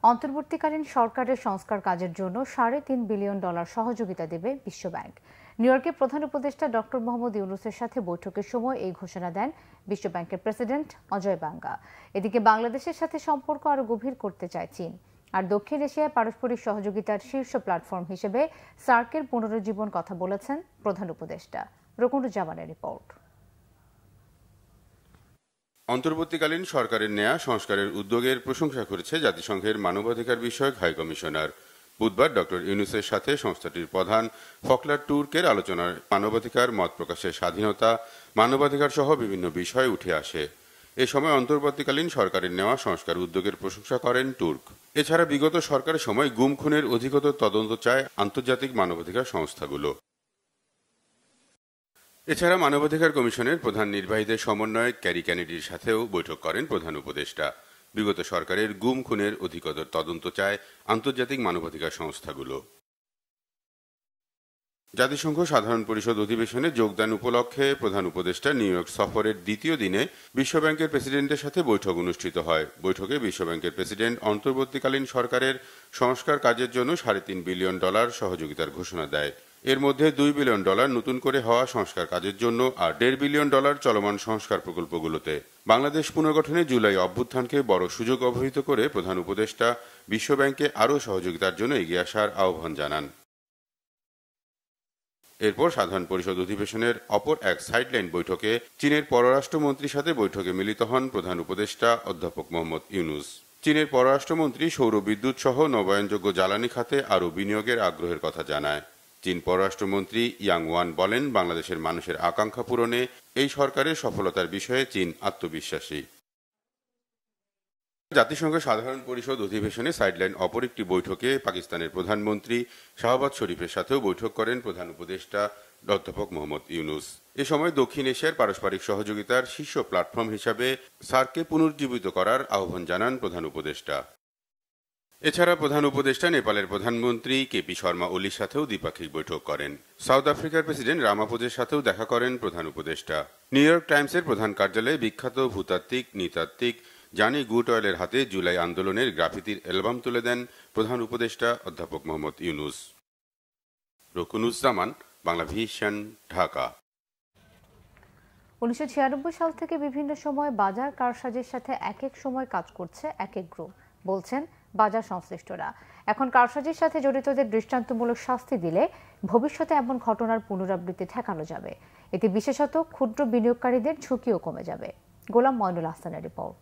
অন্তর্বর্তীকালীন সরকারের সংস্কার কাজের জন্য $3.5 বিলিয়ন সহযোগিতা দেবে বিশ্বব্যাংক। নিউ ইয়র্কে প্রধান উপদেষ্টা ডক্টর মোহাম্মদ ইউনূসের সাথে বৈঠকের সময় এই ঘোষণা দেন বিশ্বব্যাংকের প্রেসিডেন্ট অজয় বাঙ্গা। এদিকে বাংলাদেশের সাথে সম্পর্ক আরও গভীর করতে চায় চীন। আর দক্ষিণ এশিয়ায় পারস্পরিক সহযোগিতার শীর্ষ প্ল্যাটফর্ম হিসেবে সার্কের পুনরুজ্জীবন কথা বলেছেন প্রধান উপদেষ্টা। রকুনুজ্জামানের রিপোর্ট। অন্তর্বর্তীকালীন সরকারের নেয়া সংস্কারের উদ্যোগের প্রশংসা করেছে জাতিসংঘের মানবাধিকার বিষয়ক হাই কমিশনার। বুধবার ডক্টর ইউনূসের সাথে সংস্থাটির প্রধান ফকলার টুর্কের আলোচনার মানবাধিকার, মত প্রকাশের স্বাধীনতা, মানবাধিকার সহ বিভিন্ন বিষয় উঠে আসে। এ সময় অন্তর্বর্তীকালীন সরকারের নেওয়া সংস্কার উদ্যোগের প্রশংসা করেন টুর্ক। এছাড়া বিগত সরকারের সময় গুম খুনের অধিকতর তদন্ত চায় আন্তর্জাতিক মানবাধিকার সংস্থাগুলো। এছাড়া মানবাধিকার কমিশনের প্রধান নির্বাহীদের সমন্বয়ক ক্যারি ক্যানেডির সাথেও বৈঠক করেন প্রধান উপদেষ্টা। বিগত সরকারের গুম খুনের অধিকতর তদন্ত চায় আন্তর্জাতিক মানবাধিকার সংস্থাগুলো। জাতিসংঘ সাধারণ পরিষদ অধিবেশনে যোগদান উপলক্ষে প্রধান উপদেষ্টা নিউ ইয়র্ক সফরের দ্বিতীয় দিনে বিশ্বব্যাংকের প্রেসিডেন্টের সাথে বৈঠক অনুষ্ঠিত হয়। বৈঠকে বিশ্বব্যাংকের প্রেসিডেন্ট অন্তর্বর্তীকালীন সরকারের সংস্কার কাজের জন্য $3.5 বিলিয়ন সহযোগিতার ঘোষণা দেয়। এর মধ্যে $2 বিলিয়ন নতুন করে হওয়া সংস্কার কাজের জন্য আর $1.5 বিলিয়ন চলমান সংস্কার প্রকল্পগুলোতে। বাংলাদেশ পুনর্গঠনে জুলাই অভ্যুত্থানকে বড় সুযোগ অবহিত করে প্রধান উপদেষ্টা বিশ্বব্যাংকে আরও সহযোগিতার জন্য এগিয়ে আসার আহ্বান জানান। এরপর সাধারণ পরিষদ অধিবেশনের অপর এক সাইডলাইন বৈঠকে চীনের পররাষ্ট্রমন্ত্রীর সাথে বৈঠকে মিলিত হন প্রধান উপদেষ্টা অধ্যাপক মোহাম্মদ ইউনূস। চীনের পররাষ্ট্রমন্ত্রী সৌর বিদ্যুৎ সহ নবায়নযোগ্য জ্বালানি খাতে আরও বিনিয়োগের আগ্রহের কথা জানায়। চীন পররাষ্ট্রমন্ত্রী ইয়াং ওয়ান বলেন, বাংলাদেশের মানুষের আকাঙ্ক্ষা পূরণে এই সরকারের সফলতার বিষয়ে চীন আত্মবিশ্বাসী। জাতিসংঘ সাধারণ পরিষদ অধিবেশনে সাইডলাইন অপর একটি বৈঠকে পাকিস্তানের প্রধানমন্ত্রী শাহবাজ শরীফের সাথেও বৈঠক করেন প্রধান উপদেষ্টা অধ্যাপক মোহাম্মদ ইউনূস। এ সময় দক্ষিণ এশিয়ার পারস্পরিক সহযোগিতার শীর্ষ প্ল্যাটফর্ম হিসাবে সার্ককে পুনরুজ্জীবিত করার আহ্বান জানান প্রধান উপদেষ্টা। এছাড়া প্রধান উপদেষ্টা নেপালের প্রধানমন্ত্রী কেপি শর্মা ওলির সাথেও দ্বিপাক্ষিক বৈঠক করেন। সাউথ আফ্রিকার প্রেসিডেন্ট রামাফোজের সাথেও দেখা করেন প্রধান উপদেষ্টা। নিউ ইয়র্ক টাইমসের প্রধান কার্যালয়ে বিখ্যাত ভূতাত্ত্বিক নৃতাত্ত্বিক জানি গুটওয়েলের হাতে জুলাই আন্দোলনের গ্রাফিতির অ্যালবাম তুলে দেন প্রধান উপদেষ্টা অধ্যাপক মোহাম্মদ ইউনূস। রকুনুজ্জামান, বাংলা ভিশন, ঢাকা। 1996 সাল থেকে বিভিন্ন সময় বাজার কারসাজির সাথে এক এক সময় কাজ করছে এক এক গ্রুপ, বলছেন বাজার সংশ্লিষ্টরা। এখন কারসাজির সাথে জড়িতদের দৃষ্টান্তমূলক শাস্তি দিলে ভবিষ্যতে এমন ঘটনার পুনরাবৃত্তি ঠেকানো যাবে। এতে বিশেষত ক্ষুদ্র বিনিয়োগকারীদের ঝুঁকিও কমে যাবে। গোলাম ময়নুল হাসানের রিপোর্ট।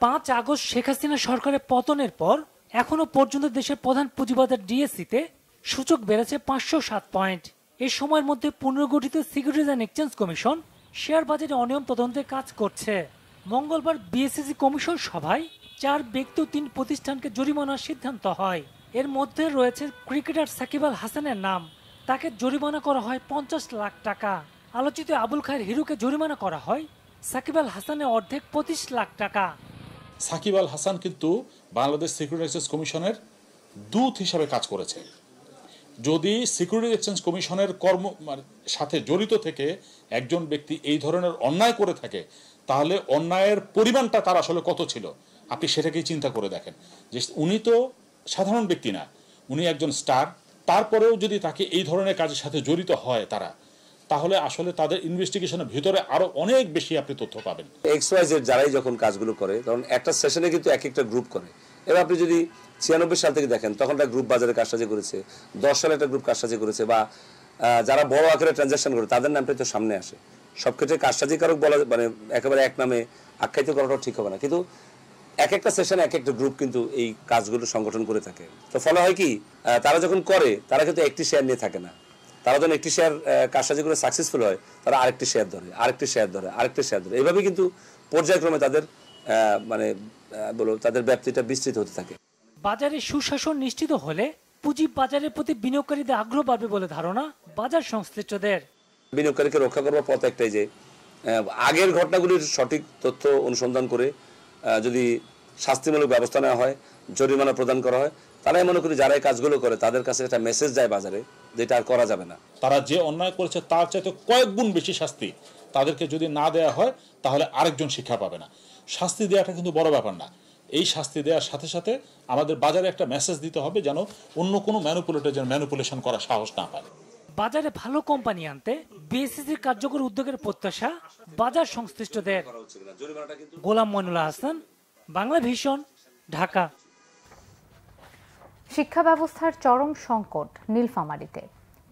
5 আগস্ট শেখ হাসিনা সরকারের পতনের পর এখনো পর্যন্ত দেশের প্রধান পুঁজিবাজার ডিএসসিতে সূচক বেড়েছে 507 পয়েন্ট। এই সময়ের মধ্যে পুনর্গঠিত securities and exchange commission share বাজারে অনিয়ম তদন্তে কাজ করছে। মঙ্গলবার বিএসইসি কমিশন সভায় 4 ব্যক্তি ও 3 প্রতিষ্ঠানকে জরিমানার সিদ্ধান্ত হয়। এর মধ্যে রয়েছে ক্রিকেটার সাকিব আল হাসানের নাম। তাকে জরিমানা করা হয় 50 লাখ টাকা। আলোচিত আবুল খায়ের হিরুকে জরিমানা করা হয় সাকিব আল হাসানের অর্ধেক 25 লাখ টাকা। সাকিব আল হাসান কিন্তু বাংলাদেশ সিকিউরিটি এক্সচেঞ্জ কমিশনের দূত হিসাবে কাজ করেছে। যদি সিকিউরিটি এক্সচেঞ্জ কমিশনের সাথে জড়িত থেকে একজন ব্যক্তি এই ধরনের অন্যায় করে থাকে, তাহলে অন্যায়ের পরিমাণটা তার আসলে কত ছিল আপনি সেটাকেই চিন্তা করে দেখেন। যে উনি তো সাধারণ ব্যক্তি না, উনি একজন স্টার। তারপরেও যদি তাকে এই ধরনের কাজের সাথে জড়িত হয় তাহলে আসলে তাদের ইনভেস্টিগেশনের ভিতরে আরো অনেক বেশি আপনি তথ্য পাবেন। XYZ যারাই যখন কাজগুলো করে, কারণ একটা সেশনে কিন্তু এক একটা গ্রুপ করে। এবার আপনি যদি 96 সাল থেকে দেখেন, তখন একটা গ্রুপ বাজারে কারসাজি করেছে, 10 সালে একটা গ্রুপ কারসাজি করেছে, বা যারা বড় আকারে ট্রানজাকশন করে তাদের নামটাই তো সামনে আসে। সব ক্ষেত্রে কারসাজিকারক বলা, মানে একেবারে এক নামে আখ্যায়িত করাটাও ঠিক হবে না। কিন্তু এক একটা সেশনে এক একটা গ্রুপ কিন্তু এই কাজগুলো সংগঠন করে থাকে। তো ফলে হয় কি, তারা যখন করে তারা কিন্তু একটি শেয়ার নিয়ে থাকে না। তারা যখন একটি শেয়ার কারসাজি করে সাকসেসফুল হয়, তারা আরেকটি শেয়ার ধরে, আরেকটি শেয়ার ধরে, আরেকটি শেয়ার ধরে। এইভাবে কিন্তু পর্যায়ক্রমে তাদের তাদের ব্যাপ্তিটা বিস্তৃত হতে থাকে। বাজারে সুশাসন নিশ্চিত হলে পুঁজি বাজারের প্রতি বিনিয়োগকারীদের আগ্রহ বাড়বে বলে ধারণা বাজার সংশ্লিষ্টদের। বিনিয়োগকারীকে রক্ষা করবার পথ একটাই, যে আগের ঘটনাগুলির সঠিক তথ্য অনুসন্ধান করে যদি শাস্তিমূলক ব্যবস্থা নেওয়া হয়, জরিমানা প্রদান করা হয়, তারাই মনে করি যারা এই কাজগুলো করে তাদের কাছে একটা মেসেজ যায় বাজারে, যেটা আর করা যাবে না। তারা যে অন্যায় করেছে তার চাইতে কয়েক গুণ বেশি শাস্তি তাদেরকে যদি না দেওয়া হয়, তাহলে আরেকজন শিক্ষা পাবে না। শাস্তি দেওয়াটা কিন্তু বড় ব্যাপার না। এই শাস্তি দেওয়ার সাথে সাথে আমাদের বাজারে একটা মেসেজ দিতে হবে যেন অন্য কোনো ম্যানিপুলেটর যেন ম্যানিপুলেশন করার সাহস না পায়। বাজারে ভালো কোম্পানি আনতে বিএসইসির কার্যকর উদ্যোগের প্রত্যাশা বাজার সংশ্লিষ্টদের। গোলাম মইনুল্লাহ হাসান, বাংলা ভিশন, ঢাকা। শিক্ষা ব্যবস্থার চরম সংকট নীলফামারীতে।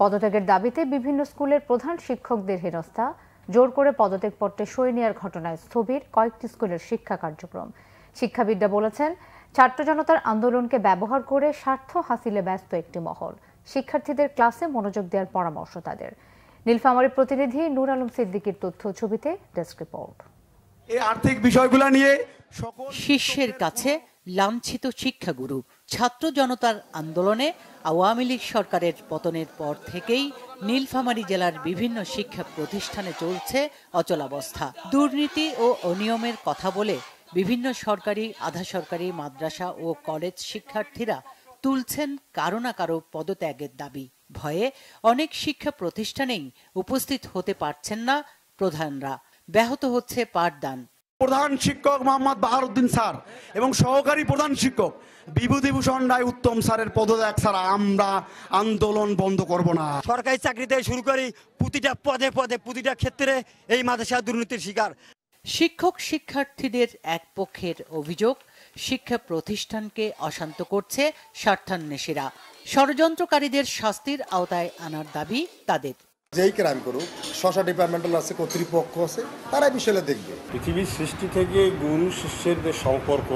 পদত্যাগের দাবিতে বিভিন্ন স্কুলের প্রধান শিক্ষকদের হেনস্থা, জোর করে পদত্যাগপত্রে সই নেওয়ার ঘটনায় স্থবির কয়েকটি স্কুলের শিক্ষা কার্যক্রম। শিক্ষাবিদরা বলেছেন, ছাত্র জনতার আন্দোলনকে ব্যবহার করে স্বার্থ হাসিলে ব্যস্ত একটি মহল। শিক্ষার্থীদের ক্লাসে মনোযোগ দেওয়ার পরামর্শ তাদের। নীলফামারীর প্রতিনিধি নূর আলম সিদ্দিকীর তথ্য ছবিতে ডেস্ক রিপোর্ট। এই আর্থিক বিষয়গুলো নিয়ে শিষ্যের কাছে লাঞ্ছিত শিক্ষাগুরু। ছাত্র জনতার আন্দোলনে আওয়ামী লীগ সরকারের পতনের পর থেকেই নীলফামারী জেলার বিভিন্ন শিক্ষা প্রতিষ্ঠানে চলছে অচলাবস্থা। দুর্নীতি ও অনিয়মের কথা বলে বিভিন্ন সরকারি, আধা সরকারি মাদ্রাসা ও কলেজ শিক্ষার্থীরা তুলছেন কারো না কারো পদত্যাগের দাবি। ভয়ে অনেক শিক্ষা প্রতিষ্ঠানেই উপস্থিত হতে পারছেন না প্রধানরা। ব্যাহত হচ্ছে পাঠদান। প্রধান শিক্ষক মোহাম্মদ বাহারউদ্দিন স্যার এবং সহকারী প্রধান শিক্ষক বিভূতিভূষণ রায় উত্তম স্যারের পদত্যাগ ছাড়া আমরা আন্দোলন বন্ধ করব না। সরকারি চাকরিতে শুরু করি প্রতিটা পদে পদে প্রতিটা ক্ষেত্রে এই মাদ্রাসা দুর্নীতির শিকার। শিক্ষক শিক্ষার্থীদের এক পক্ষের অভিযোগ, শিক্ষা প্রতিষ্ঠানকে অশান্ত করছে স্বার্থান্বেষীরা। ষড়যন্ত্রকারীদের শাস্তির আওতায় আনার দাবি তাদের। যেই ক্রাইম করুক, স্বশা ডিপার্টমেন্টাল আছে, কর্তৃপক্ষ আছে, তারা বিষয়টা দেখবে। পৃথিবীর সৃষ্টি থেকে গুরু শিষ্যের যে সম্পর্ক,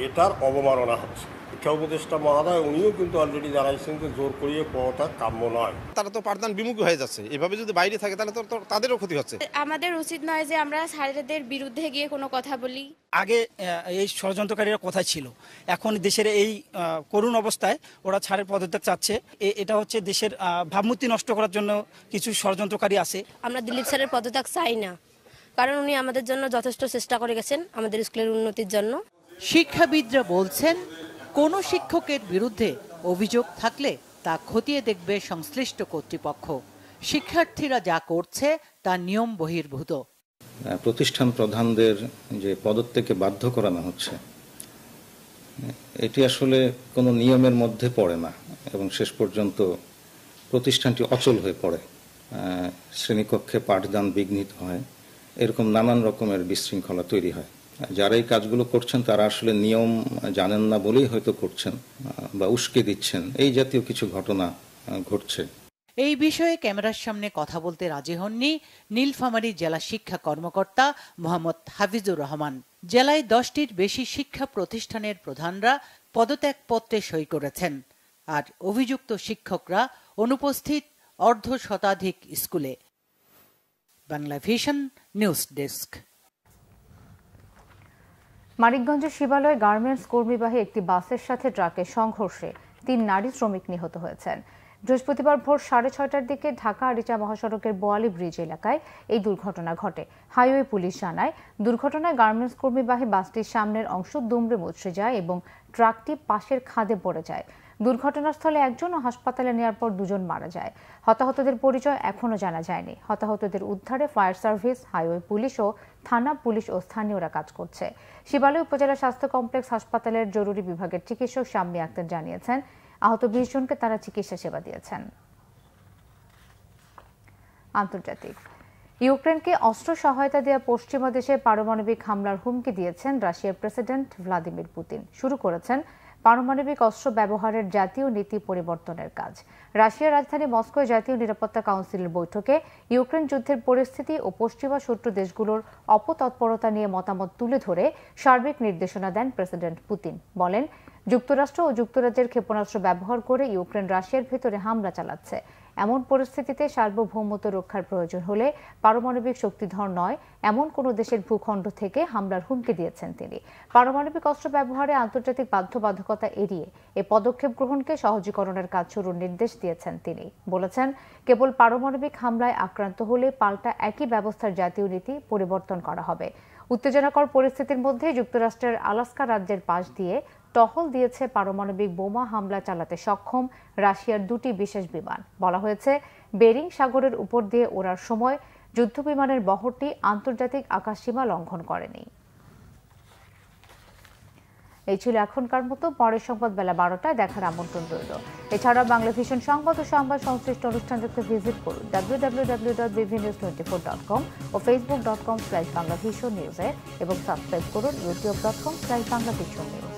এটার অবমাননা হচ্ছে। শিক্ষা উপদেষ্টা মহোদয় উনিও কিন্তু অলরেডি জানাইছেন যে জোর করিয়ে পড়াটা কাম্য নয়। তারা তো পাঠদান বিমুখ হয়ে যাচ্ছে, এভাবে যদি বাইরে থাকে তাহলে তো তাদেরও ক্ষতি হচ্ছে। আমাদের উচিত নয় যে আমরা স্যারদের বিরুদ্ধে গিয়ে কোনো কথা বলি। আগে এই ষড়যন্ত্রকারীরা কোথায় ছিল, এখন দেশের এই করুণ অবস্থায় ওরা ছাড়ের পদত্যাগ চাচ্ছে। এটা হচ্ছে দেশের ভাবমূর্তি নষ্ট করার জন্য কিছু ষড়যন্ত্রকারী আছে। আমরা দিলীপ স্যারের পদত্যাগ চাই না, কারণ উনি আমাদের জন্য যথেষ্ট চেষ্টা করে গেছেন আমাদের স্কুলের উন্নতির জন্য। শিক্ষাবিদরা বলছেন, কোনো শিক্ষকের বিরুদ্ধে অভিযোগ থাকলে তা খতিয়ে দেখবে সংশ্লিষ্ট কর্তৃপক্ষ। শিক্ষার্থীরা যা করছে তা নিয়ম বহির্ভূত। প্রতিষ্ঠান প্রধানদের যে পদত্যাগে বাধ্য করানো হচ্ছে, এটি আসলে কোনো নিয়মের মধ্যে পড়ে না এবং শেষ পর্যন্ত প্রতিষ্ঠানটি অচল হয়ে পড়ে। শ্রেণীকক্ষে পাঠদান বিঘ্নিত হয়, এরকম নানান রকমের বিশৃঙ্খলা তৈরি হয়। যারা এই কাজগুলো করছেন তারা আসলে নিয়ম জানেন না বলেই হয়তো করছেন বা উস্কে দিচ্ছেন, এই জাতীয় কিছু ঘটনা ঘটছে। এই বিষয়ে ক্যামেরার সামনে কথা বলতে রাজি হননি নীলফামারী জেলা শিক্ষা কর্মকর্তা মোহাম্মদ হাফিজুর রহমান। জেলায় 10টির বেশি শিক্ষা প্রতিষ্ঠানের প্রধানরা পদত্যাগপত্রে সই করেছেন, আর অভিযুক্ত শিক্ষকরা অনুপস্থিত অর্ধ শতাধিক স্কুলে। Bangla vision news desk. মানিকগঞ্জের শিবালয় গার্মেন্টস কর্মীবাহী একটি বাসের সাথে ট্রাকের সংঘর্ষে 3 নারী শ্রমিক নিহত হয়েছেন। বৃহস্পতিবার ভোর 6:30টার দিকে ঢাকা আরিচা মহাসড়কের বোয়ালি ব্রিজ এলাকায় এই দুর্ঘটনা ঘটে। হাইওয়ে পুলিশ জানায়, দুর্ঘটনায় গার্মেন্টস কর্মীবাহী বাসটির সামনের অংশ দুমড়ে মুচড়ে যায় এবং ট্রাকটি পাশের খাদে পড়ে যায়। দুর্ঘটনাস্থলে একজন ও হাসপাতালে নেওয়ার পর 2জন মারা যায়। হতাহতদের পরিচয় এখনও জানা যায়নি। হতাহতদের উদ্ধারে ফায়ার সার্ভিস, হাইওয়ে পুলিশ ও থানা পুলিশ ও স্থানীয়রা কাজ করছে। শিবালয় উপজেলা স্বাস্থ্য কমপ্লেক্স হাসপাতালের জরুরি বিভাগের চিকিৎসক শাম্মী আক্তার জানিয়েছেন, আহত 20 জনকে তারা চিকিৎসা সেবা দিয়েছেন। আন্তর্জাতিক। ইউক্রেনকে অস্ত্র সহায়তা দেওয়া পশ্চিমা দেশে পারমাণবিক হামলার হুমকি দিয়েছেন রাশিয়ার প্রেসিডেন্ট ভ্লাদিমির পুতিন। শুরু করেছেন পারমাণবিক অস্ত্র ব্যবহারের জাতীয় নীতি পরিবর্তনের কাজ। রাশিয়ার রাজধানী মস্কোয় জাতীয় নিরাপত্তা কাউন্সিলের বৈঠকে ইউক্রেন যুদ্ধের পরিস্থিতি ও পশ্চিমা শত্রু দেশগুলোর অপতৎপরতা নিয়ে মতামত তুলে ধরে সার্বিক নির্দেশনা দেন প্রেসিডেন্ট পুতিন। বলেন, যুক্তরাষ্ট্র ও যুক্তরাজ্যের ক্ষেপণাস্ত্র ব্যবহার করে ইউক্রেন রাশিয়ার ভেতরে হামলা চালাচ্ছে। এমন পরিস্থিতিতে সার্বভৌমত্ব রক্ষার প্রয়োজন হলে পারমাণবিক শক্তিধর নয় এমন কোনো দেশের ভূখণ্ড থেকে হামলার হুমকি দিয়েছেন তিনি। পারমাণবিক অস্ত্র ব্যবহারে আন্তর্জাতিক বাধ্যবাধকতা এড়িয়ে এ পদক্ষেপ গ্রহণকে সহজীকরণের কাজ শুরুর নির্দেশ দিয়েছেন তিনি। বলেছেন, কেবল পারমাণবিক হামলায় আক্রান্ত হলে পাল্টা একই ব্যবস্থার জাতীয় নীতি পরিবর্তন করা হবে। উত্তেজনাকর পরিস্থিতির মধ্যে যুক্তরাষ্ট্রের আলাস্কা রাজ্যের পাশ দিয়ে টহল দিয়েছে পারমাণবিক বোমা হামলা চালাতে সক্ষম রাশিয়ার 2টি বিশেষ বিমান। বলা হয়েছে, বেরিং সাগরের উপর দিয়ে ওড়ার সময় যুদ্ধবিমানের বহরটি আন্তর্জাতিক আকাশসীমা লঙ্ঘন করেনি। এই ছিল এখনকার মতো। পরের সংবাদ বেলা 12টায় দেখার আমন্ত্রণ রইল। এছাড়া বাংলাভিশন সংবাদ ও সংবাদ সংশ্লিষ্ট অনুষ্ঠান দেখতে ভিজিট করুন www.bvnews24.com ও facebook.com/banglavision news এবং সাবস্ক্রাইব করুন youtube.com/banglavision news।